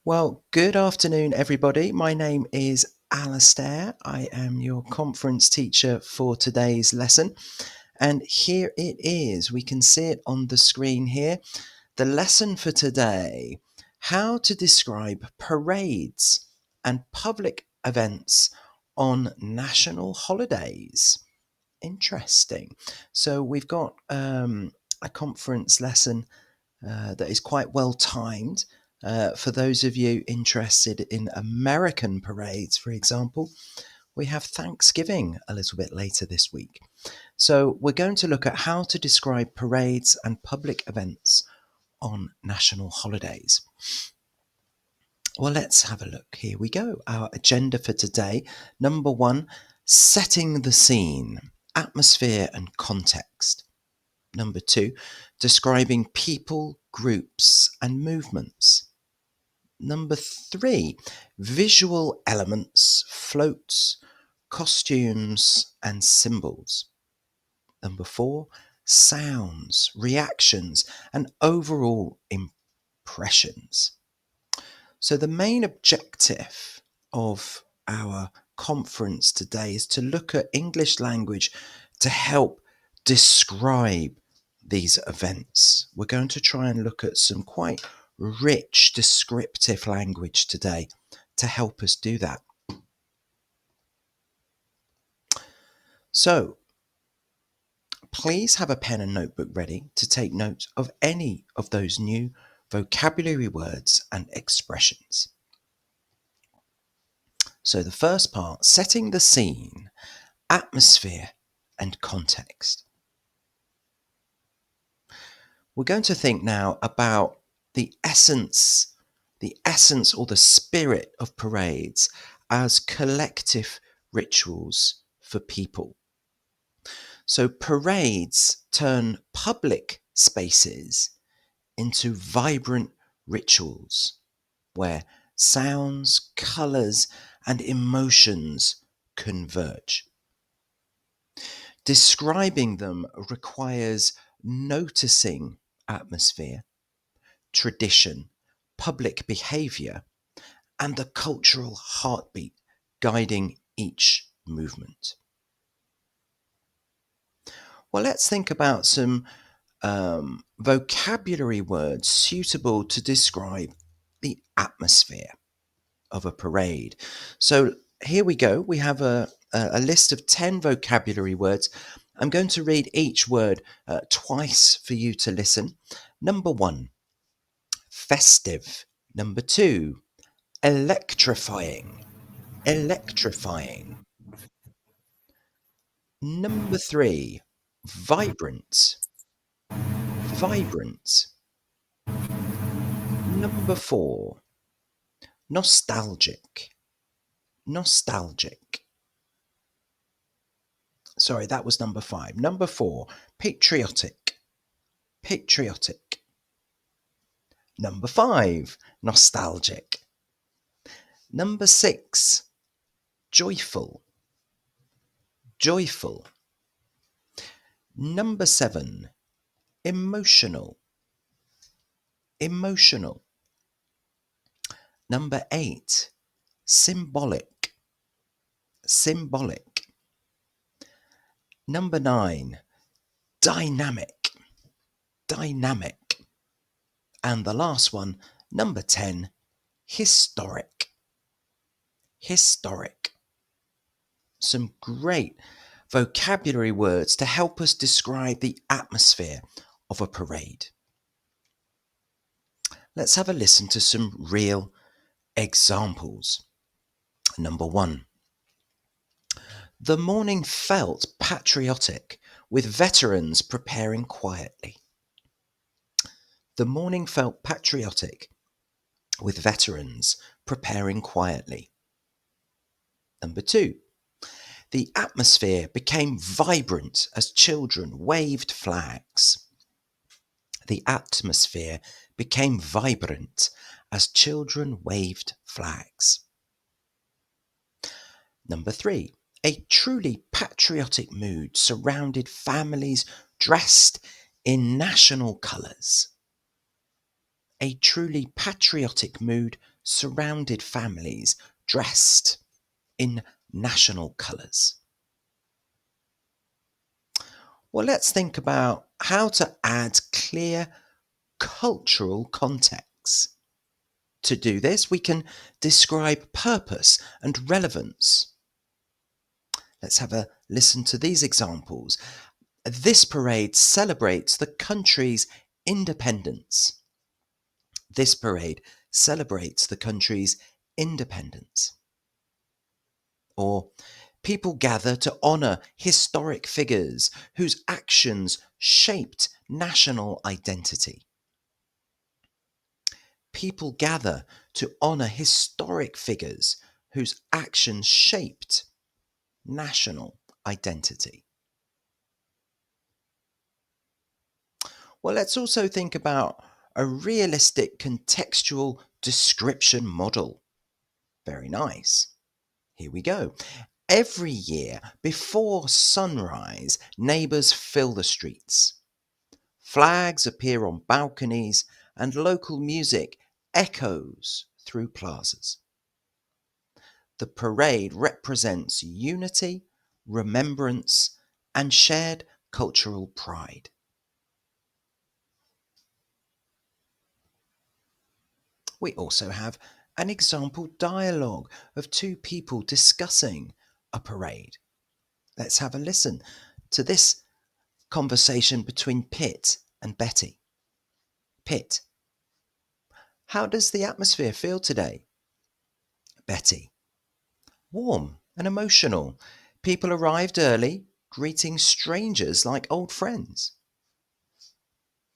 Well, good afternoon, everybody. My name is Alastair. I am your conference teacher for today's lesson. And here it is. We can see it on the screen here. The lesson for today, how to describe parades and public events on national holidays. Interesting. So we've got a conference lesson that is quite well timed. For those of you interested in American parades, for example, we have Thanksgiving a little bit later this week. So we're going to look at how to describe parades and public events on national holidays. Well, let's have a look. Here we go. Our agenda for today. Number 1, setting the scene, atmosphere and context. Number 2, describing people, groups and movements. Number 3, visual elements, floats, costumes and symbols. Number 4, sounds, reactions and overall impressions. So the main objective of our conference today is to look at English language to help describe these events. We're going to try and look at some quite rich descriptive language today to help us do that. So please have a pen and notebook ready to take note of any of those new vocabulary words and expressions. So the first part, setting the scene, atmosphere and context. We're going to think now about the essence or the spirit of parades as collective rituals for people. So parades turn public spaces into vibrant rituals where sounds, colours and emotions converge. Describing them requires noticing atmosphere, tradition, public behaviour, and the cultural heartbeat guiding each movement. Well, let's think about some vocabulary words suitable to describe the atmosphere of a parade. So here we go. We have a list of 10 vocabulary words. I'm going to read each word twice for you to listen. Number 1, festive. Number 2, electrifying. Electrifying. Number 3, vibrant. Vibrant. Number 4, nostalgic. Nostalgic. Sorry, that was number 5. Number 4, patriotic. Patriotic. Number 5, nostalgic. Number 6, joyful. Joyful. Number 7, emotional. Emotional. Number 8, symbolic. Symbolic. Number 9, dynamic. Dynamic. And the last one, number 10, historic. Historic. Some great vocabulary words to help us describe the atmosphere of a parade. Let's have a listen to some real examples. Number 1. The morning felt patriotic with veterans preparing quietly. The morning felt patriotic with veterans preparing quietly. Number 2. The atmosphere became vibrant as children waved flags. The atmosphere became vibrant as children waved flags. Number 3. A truly patriotic mood surrounded families dressed in national colours. a truly patriotic mood surrounded families dressed in national colours. Well, let's think about how to add clear cultural context. To do this, we can describe purpose and relevance. Let's have a listen to these examples. This parade celebrates the country's independence. This parade celebrates the country's independence. Or people gather to honour historic figures whose actions shaped national identity. People gather to honour historic figures whose actions shaped national identity. Well, let's also think about a realistic contextual description model. Very nice. Here we go. Every year before sunrise, neighbours fill the streets. Flags appear on balconies and local music echoes through plazas. The parade represents unity, remembrance, and shared cultural pride. We also have an example dialogue of two people discussing a parade. Let's have a listen to this conversation between Pitt and Betty. Pitt: how does the atmosphere feel today? Betty: warm and emotional. People arrived early, greeting strangers like old friends.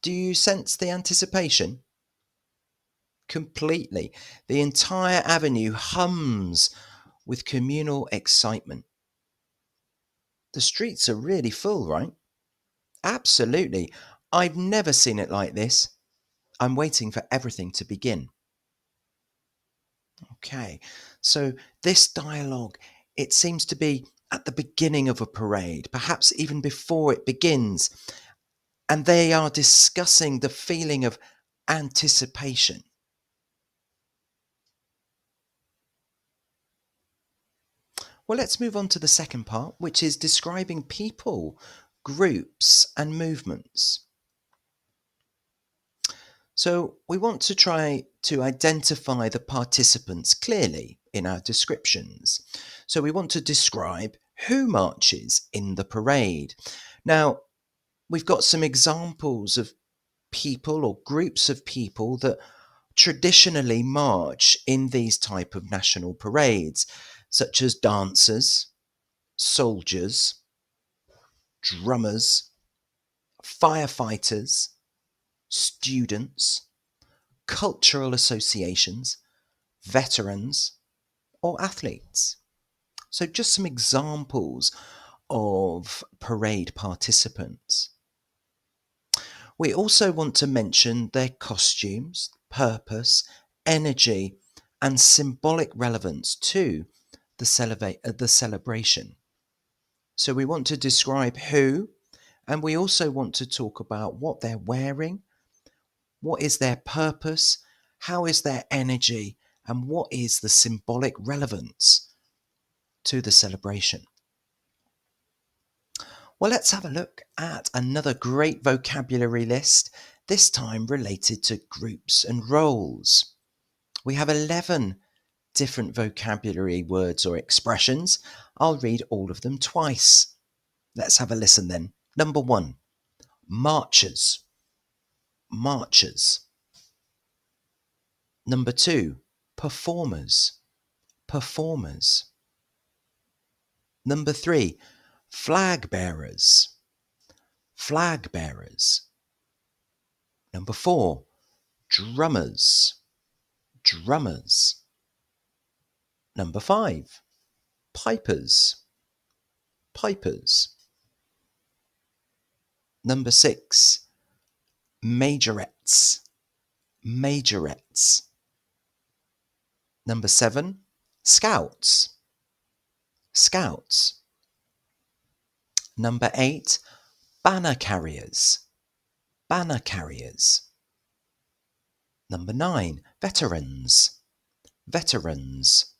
Do you sense the anticipation? Completely. The entire avenue hums with communal excitement. The streets are really full, right? Absolutely. I've never seen it like this. I'm waiting for everything to begin. Okay, so this dialogue, it seems to be at the beginning of a parade, perhaps even before it begins, and they are discussing the feeling of anticipation. Well, let's move on to the second part, which is describing people, groups, and movements. So we want to try to identify the participants clearly in our descriptions. So we want to describe who marches in the parade. Now, we've got some examples of people or groups of people that traditionally march in these type of national parades, such as dancers, soldiers, drummers, firefighters, students, cultural associations, veterans, or athletes. So just some examples of parade participants. We also want to mention their costumes, purpose, energy, and symbolic relevance to the celebration. So we want to describe who, and we also want to talk about what they're wearing, what is their purpose, how is their energy, and what is the symbolic relevance to the celebration. Well, let's have a look at another great vocabulary list, this time related to groups and roles. We have 11 different vocabulary words or expressions. I'll read all of them twice. Let's have a listen then. Number 1, marchers. Marchers. Number 2, performers. Performers. Number 3, flag bearers. Flag bearers. Number 4, drummers. Drummers. Number 5, pipers. Pipers. Number 6, majorettes. Majorettes. Number 7, scouts. Scouts. Number 8, banner carriers. Banner carriers. Number 9, veterans. Veterans.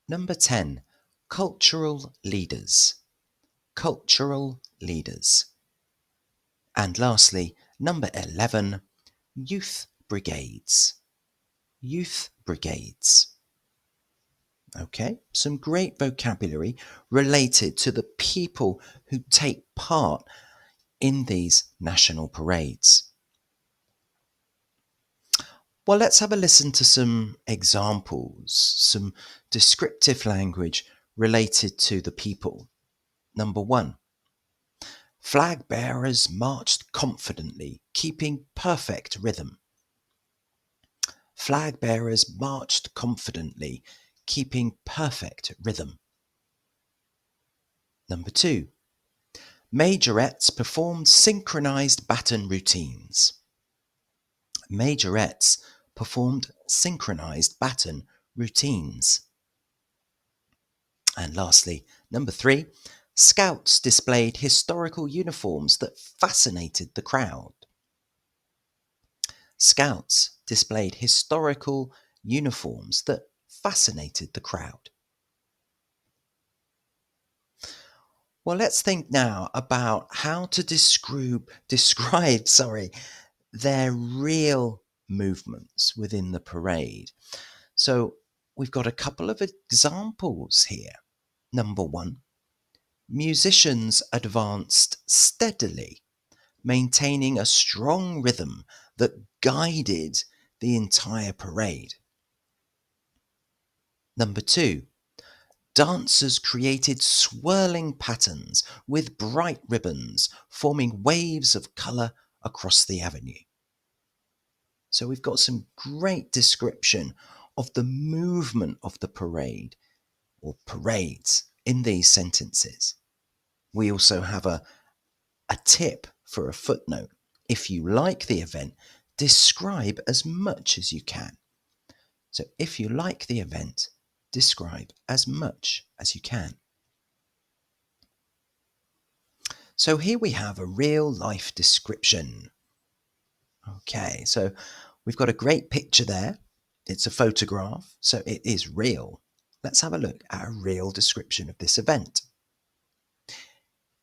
Number 10, cultural leaders. Cultural leaders. And lastly, number 11, youth brigades. Youth brigades. Okay, some great vocabulary related to the people who take part in these national parades. Well, let's have a listen to some examples, some descriptive language related to the people. Number 1, flag bearers marched confidently, keeping perfect rhythm. Flag bearers marched confidently, keeping perfect rhythm. Number 2, majorettes performed synchronized baton routines. Majorettes performed synchronized baton routines. And lastly, number 3, scouts displayed historical uniforms that fascinated the crowd. Scouts displayed historical uniforms that fascinated the crowd. Well, let's think now about how to describe their real movements within the parade. So we've got a couple of examples here. Number 1, musicians advanced steadily, maintaining a strong rhythm that guided the entire parade. Number 2, dancers created swirling patterns with bright ribbons, forming waves of colour across the avenue. So we've got some great description of the movement of the parade or parades in these sentences. We also have a tip for a footnote. If you like the event, describe as much as you can. So if you like the event, describe as much as you can. So here we have a real life description. Okay, so we've got a great picture there. It's a photograph, so it is real. Let's have a look at a real description of this event.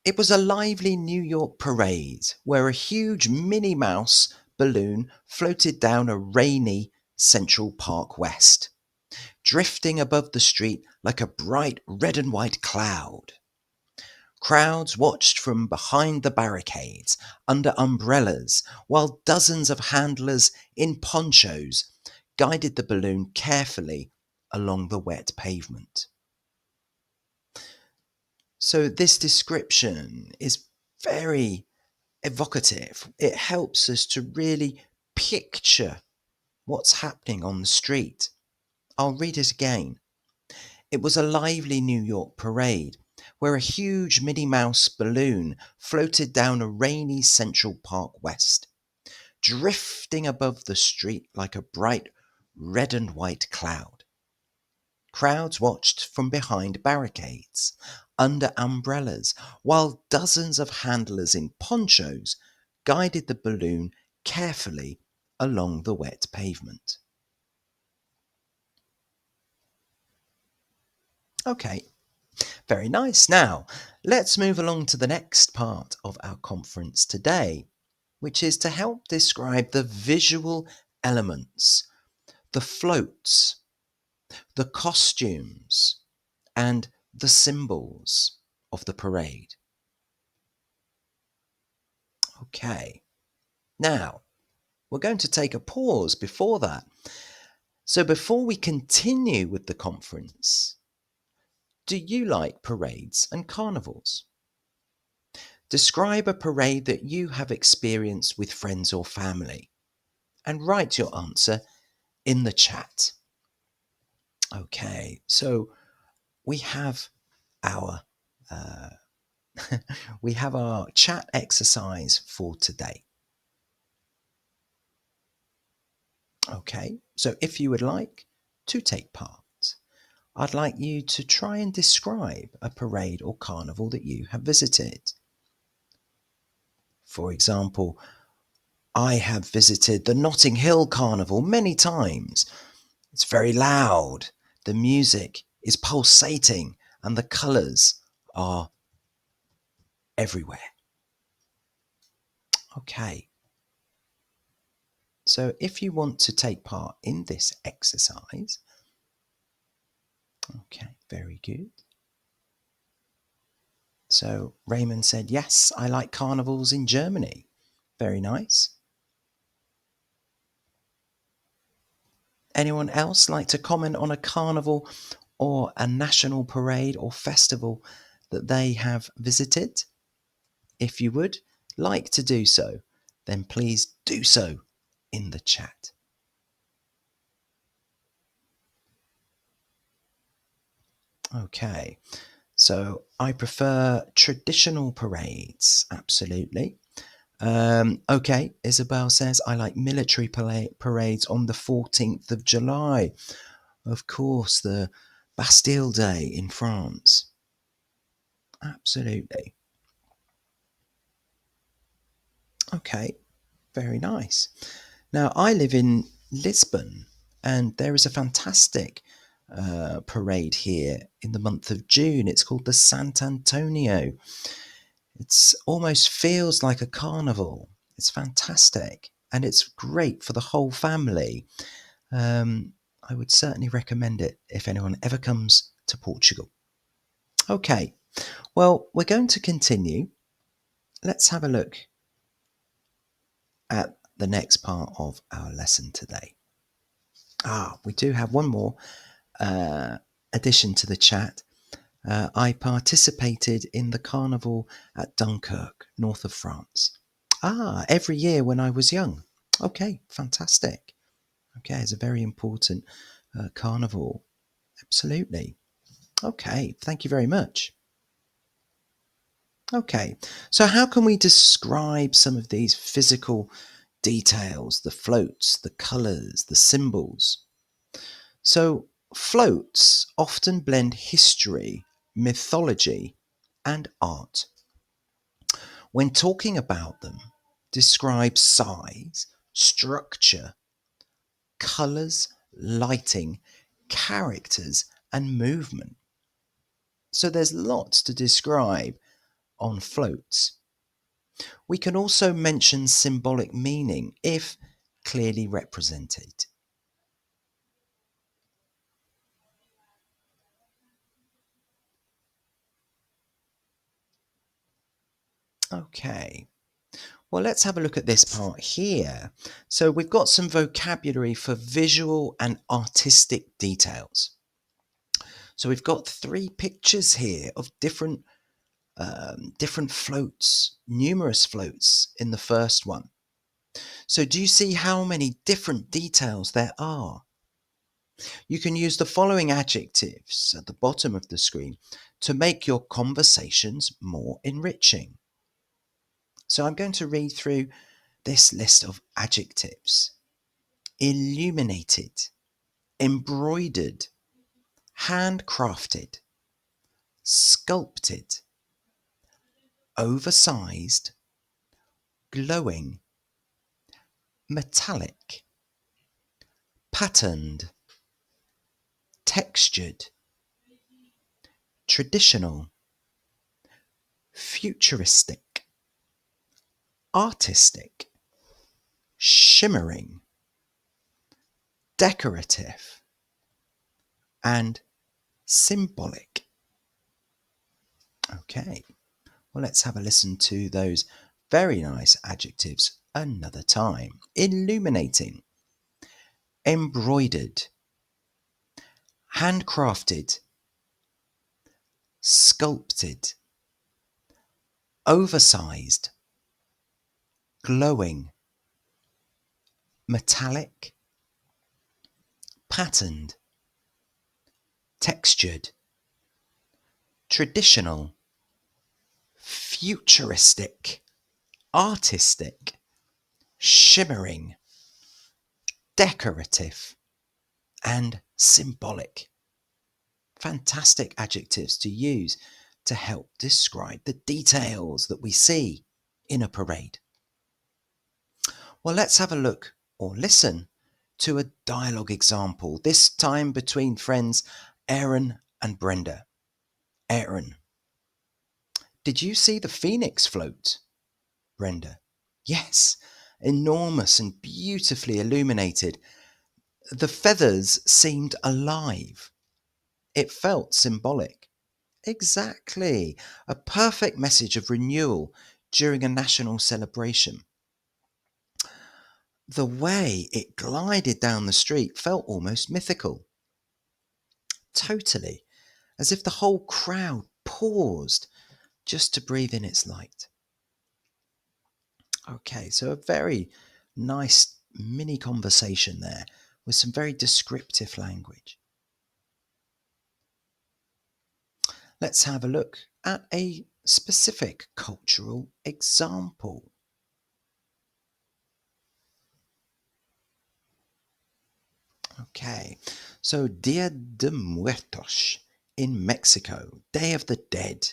It was a lively New York parade where a huge Minnie Mouse balloon floated down a rainy Central Park West, drifting above the street like a bright red and white cloud. Crowds watched from behind the barricades, under umbrellas, while dozens of handlers in ponchos guided the balloon carefully along the wet pavement. So this description is very evocative. It helps us to really picture what's happening on the street. I'll read it again. It was a lively New York parade where a huge Minnie Mouse balloon floated down a rainy Central Park West, drifting above the street like a bright red and white cloud. Crowds watched from behind barricades, under umbrellas, while dozens of handlers in ponchos guided the balloon carefully along the wet pavement. Okay, very nice. Now, let's move along to the next part of our conference today, which is to help describe the visual elements, the floats, the costumes, and the symbols of the parade. Okay, now we're going to take a pause before that. So before we continue with the conference, do you like parades and carnivals? Describe a parade that you have experienced with friends or family and write your answer in the chat. Okay, so we have our chat exercise for today. Okay, so if you would like to take part, I'd like you to try and describe a parade or carnival that you have visited. For example, I have visited the Notting Hill Carnival many times. It's very loud. The music is pulsating and the colours are everywhere. Okay. So if you want to take part in this exercise, okay, very good. So Raymond said, yes, I like carnivals in Germany. Very nice. Anyone else like to comment on a carnival or a national parade or festival that they have visited? If you would like to do so, then please do so in the chat. Okay, so I prefer traditional parades, absolutely. Okay, Isabel says, I like military parades on the 14th of July. Of course, the Bastille Day in France. Absolutely. Okay, very nice. Now, I live in Lisbon, and there is a fantastic parade here in the month of June. It's called the Sant Antonio. It's almost feels like a carnival. It's fantastic, and it's great for the whole family. I would certainly recommend it if anyone ever comes to Portugal. Okay, well, we're going to continue. Let's have a look at the next part of our lesson today. We do have one more addition to the chat. I participated in the carnival at Dunkirk, north of France. Every year when I was young. Okay, fantastic. Okay, it's a very important carnival. Absolutely. Okay, thank you very much. Okay, so how can we describe some of these physical details, the floats, the colours, the symbols? So floats often blend history, mythology, and art. When talking about them, describe size, structure, colours, lighting, characters, and movement. So there's lots to describe on floats. We can also mention symbolic meaning if clearly represented. Okay, well, let's have a look at this part here. So we've got some vocabulary for visual and artistic details. So we've got 3 pictures here of different floats, numerous floats in the first one. So do you see how many different details there are? You can use the following adjectives at the bottom of the screen to make your conversations more enriching. So I'm going to read through this list of adjectives. Illuminated, embroidered, handcrafted, sculpted, oversized, glowing, metallic, patterned, textured, traditional, futuristic, artistic, shimmering, decorative, and symbolic. Okay, well, let's have a listen to those very nice adjectives another time. Illuminating, embroidered, handcrafted, sculpted, oversized, glowing, metallic, patterned, textured, traditional, futuristic, artistic, shimmering, decorative, and symbolic. Fantastic adjectives to use to help describe the details that we see in a parade. Well, let's have a look or listen to a dialogue example, this time between friends Aaron and Brenda. Aaron: did you see the phoenix float? Brenda: yes, enormous and beautifully illuminated. The feathers seemed alive. It felt symbolic. Exactly. A perfect message of renewal during a national celebration. The way it glided down the street felt almost mythical. Totally. As if the whole crowd paused just to breathe in its light. Okay, so a very nice mini conversation there with some very descriptive language. Let's have a look at a specific cultural example. Okay, so Dia de Muertos in Mexico, Day of the Dead.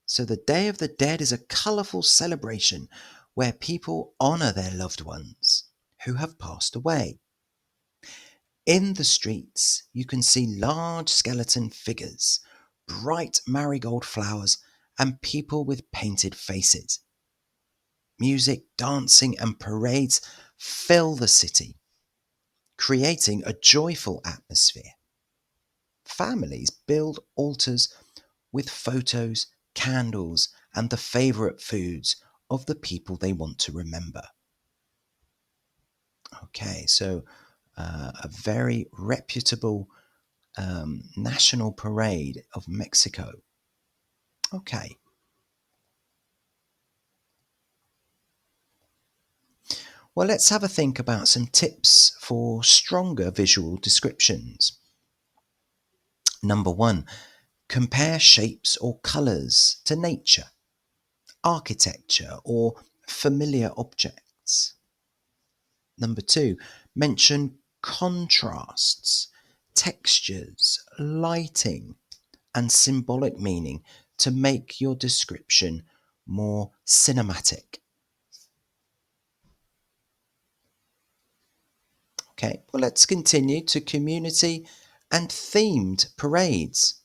So the Day of the Dead is a colourful celebration where people honour their loved ones who have passed away. In the streets, you can see large skeleton figures, bright marigold flowers, and people with painted faces. Music, dancing, and parades fill the city, creating a joyful atmosphere. Families build altars with photos, candles, and the favourite foods of the people they want to remember. Okay, so a very reputable national parade of Mexico. Okay. Well, let's have a think about some tips for stronger visual descriptions. Number 1, compare shapes or colours to nature, architecture, or familiar objects. Number 2, mention contrasts, textures, lighting, and symbolic meaning to make your description more cinematic. Okay, well, let's continue to community and themed parades.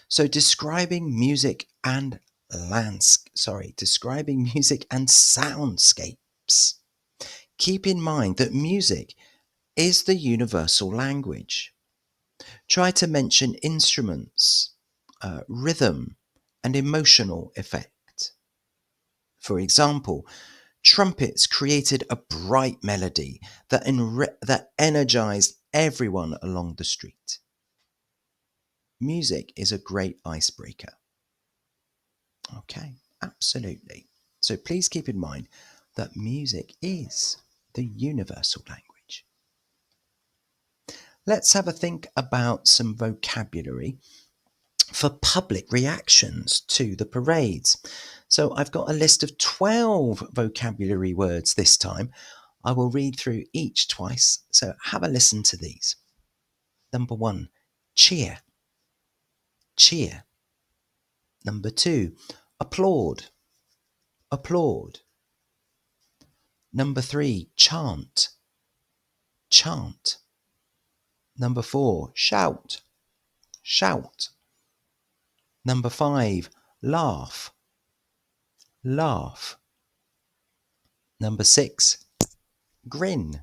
So describing music and soundscapes. Keep in mind that music is the universal language. Try to mention instruments, rhythm, and emotional effect. For example, trumpets created a bright melody that energized everyone along the street. Music is a great icebreaker. Okay, absolutely. So please keep in mind that music is the universal language. Let's have a think about some vocabulary for public reactions to the parades. So I've got a list of 12 vocabulary words this time. I will read through each twice, so have a listen to these. Number 1, cheer. Cheer. Number 2, applaud. Applaud. Number 3, chant. Chant. Number 4, shout. Shout. Number 5, laugh. Laugh. Number 6, grin.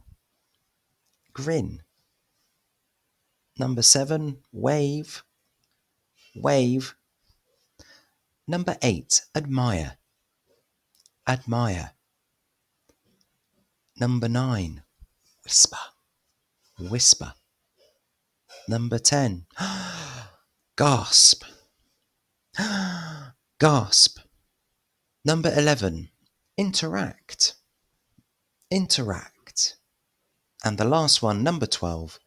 Grin. Number 7, wave. Wave. Number 8, admire. Admire. Number 9, whisper. Whisper. Number 10, gasp. Gasp. Number 11, interact. Interact. And the last one, number 12,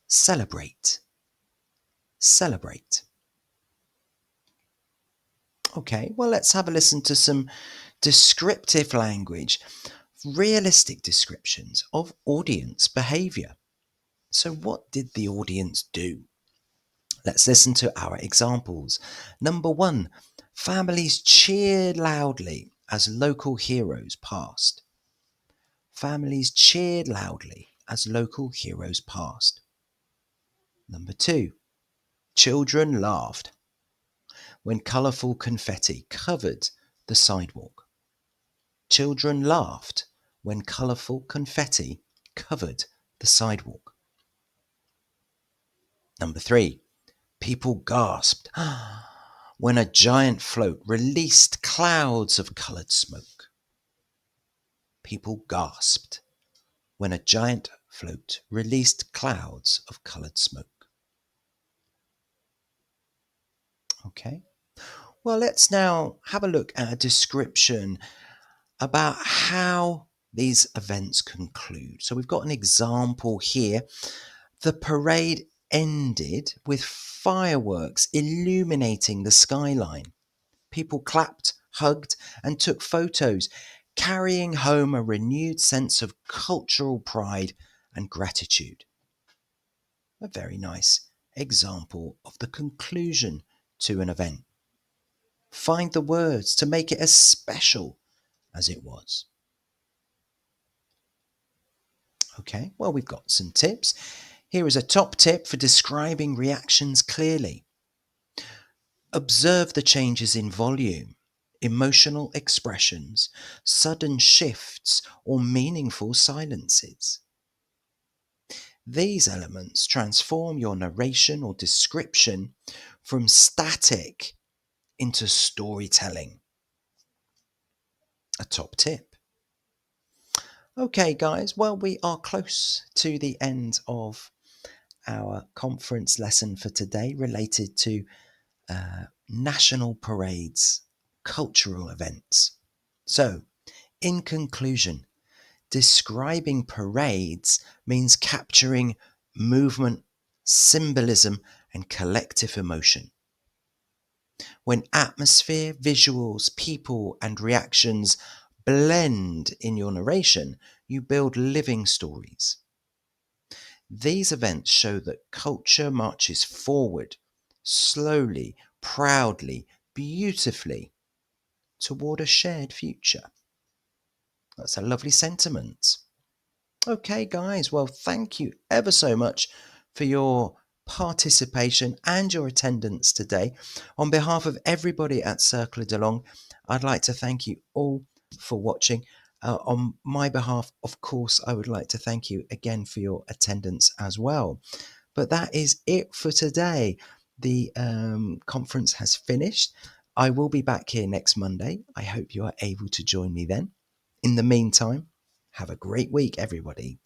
celebrate. Celebrate. Okay, well, let's have a listen to some descriptive language, realistic descriptions of audience behaviour. So what did the audience do? Let's listen to our examples. Number 1, families cheered loudly as local heroes passed. Families cheered loudly as local heroes passed. Number 2. Children laughed when colourful confetti covered the sidewalk. Children laughed when colourful confetti covered the sidewalk. Number 3. People gasped when a giant float released clouds of coloured smoke. People gasped when a giant float released clouds of coloured smoke. Okay, well, let's now have a look at a description about how these events conclude. So we've got an example here. The parade ended with fireworks illuminating the skyline. People clapped, hugged, and took photos, carrying home a renewed sense of cultural pride and gratitude. A very nice example of the conclusion to an event. Find the words to make it as special as it was. Okay, well, we've got some tips. Here is a top tip for describing reactions clearly. Observe the changes in volume, emotional expressions, sudden shifts, or meaningful silences. These elements transform your narration or description from static into storytelling. A top tip. Okay, guys, well, we are close to the end of our conference lesson for today related to national parades, cultural events. So, in conclusion, describing parades means capturing movement, symbolism, and collective emotion. When atmosphere, visuals, people, and reactions blend in your narration, you build living stories. These events show that culture marches forward, slowly, proudly, beautifully, toward a shared future. That's a lovely sentiment. Okay, guys, well, thank you ever so much for your participation and your attendance today. On behalf of everybody at Cercle de Langue, I'd like to thank you all for watching. On my behalf, of course, I would like to thank you again for your attendance as well. But that is it for today. The conference has finished. I will be back here next Monday. I hope you are able to join me then. In the meantime, have a great week, everybody.